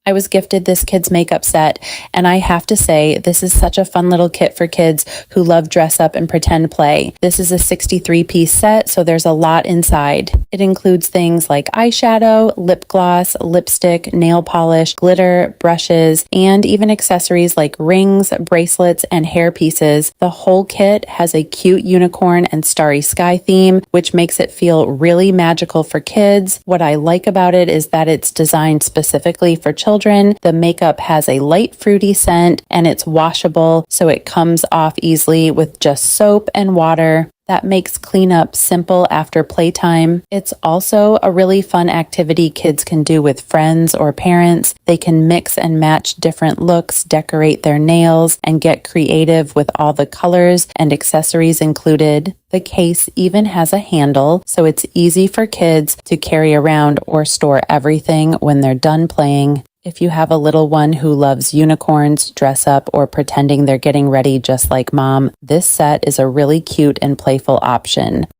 I was gifted this kids makeup set, and I have to say, this is such a fun little kit for kids who love dress up and pretend play. This is a 63-piece set, so there's a lot inside. It includes things like eyeshadow, lip gloss, lipstick, nail polish, glitter, brushes, and even accessories like rings, bracelets, and hair pieces. The whole kit has a cute unicorn and starry sky theme, which makes it feel really magical for kids. What I like about it is that it's designed specifically for children. The makeup has a light fruity scent and it's washable, so it comes off easily with just soap and water. That makes cleanup simple after playtime. It's also a really fun activity kids can do with friends or parents. They can mix and match different looks, decorate their nails, and get creative with all the colors and accessories included. The case even has a handle, so it's easy for kids to carry around or store everything when they're done playing. If you have a little one who loves unicorns, dress up, or pretending they're getting ready just like mom, this set is a really cute and playful option.